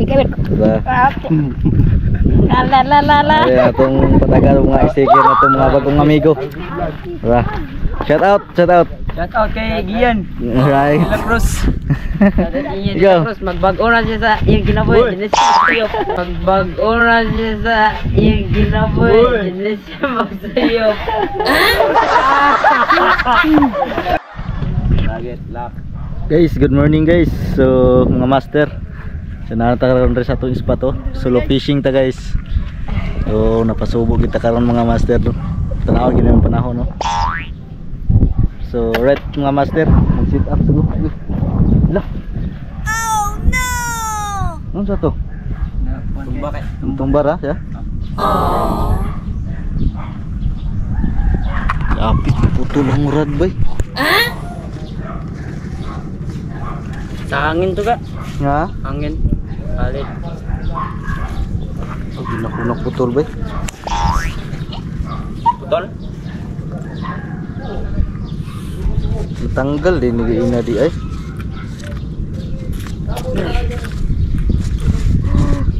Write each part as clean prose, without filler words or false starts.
Diba? La. Ay, atong patagal mga sticker na itong mga bagong amigo. Diba? Shout out. Shout out kay Gian. Right. La Cruz. Ian Ikaw. La Cruz, magbago na siya sa iyang kinabuhi. Dinesyo. Magbago na siya sa iyang kinabuhi. Dinesyo magsayop. Target lock. Guys, good morning guys. So, mga master. So, nakataroon rin sa itong spot to. Solo fishing ta guys. So, napasubo kita karon mga master no. Tanaw gina yung panahon no. So, right mga master, mag-sit up siguro. Lah. Oh no! Ano sa to? Bakit? Tumbar ha, siya? Lapit, putol ang murad bay. Sa hangin to ka? Nga? Hangin. Palit. Oh, ginakunak putol bay. Putol? Matanggal din ni ina di ay.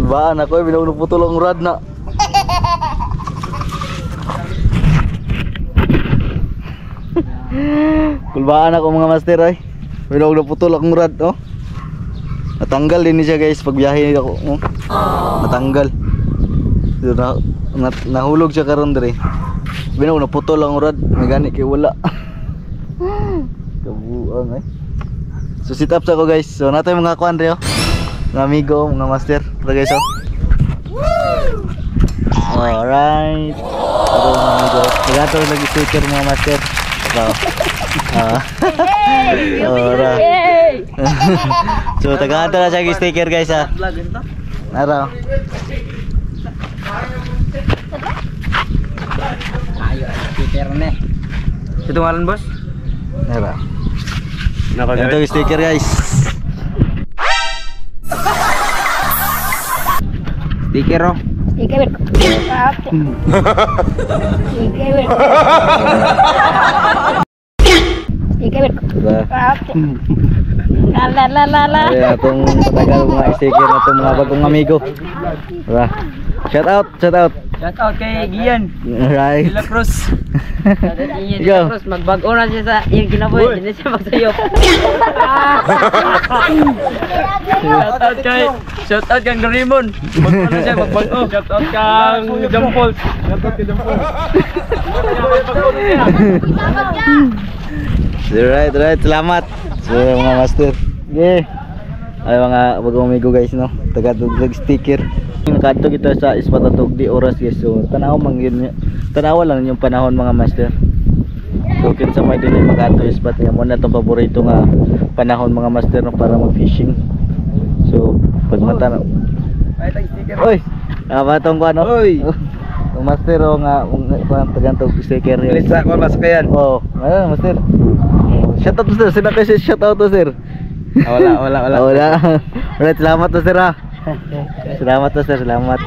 Baan ako ay binulog putol ang murad na. Kulbaan ako mga master ay. Binulog putol ang murad oh. Natanggal din siya guys pag biyahe ako oh. Natanggal. So, nahulog siya karon dire. Binulog na putol ang murad, may gani kay wala. Kabuang eh. So sit up sa ko guys. So nato yung mga kuan rin mga amigo, mga master. Ito guys oh. Alright. Ito mga amigo. Pagkato lagi sticker mga master. Ito. Alright. So tagahan na siya sticker guys ha. Nara. Ayo, sticker na. Ito ngalan boss? Nara. Ito yung sticker guys. Sticker oh. Diba? La. Ay, atong patagal mga sticker na itong mga bagong amigo. Diba? Shout out. Shout out kay Gian. Right. La Cruz. Ian Ikaw. La Cruz, magbago na siya sa iyang kinabuhi. Dinesyo magsayop. Shout out kang Doraemon. Magbago siya, magbago. Shout out kang Jampol. Right. Selamat. So mga master. Yeah. Ay mga bagong amigo guys no. Tagatog sticker. Nakadto kita sa spot atog di oras guys. So tanaw man yun. Tanawa lang yung panahon mga master. So kinsa may dinhi makadto spot nga mo na tong paborito nga panahon mga master no para mag-fishing. So pag mata na. Ay tag sticker. Oy. Abatong ko ano? Oy. Ang master o nga tagantog sticker yun. Lisa ko masakayan. Oh, ayun master. Shout out to sir. Sino kasi shout out to sir? Wala. Wala. Alright, salamat to sir ha. Salamat to sir, salamat.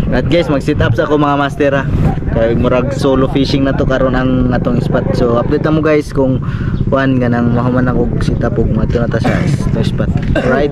At guys, mag-sit up sa ako mga master ha. Kaya murag solo fishing na to karon ang atong spot. So update mo guys kung kuan ganang mahuman ako sit up og mato na ta sa spot. Alright.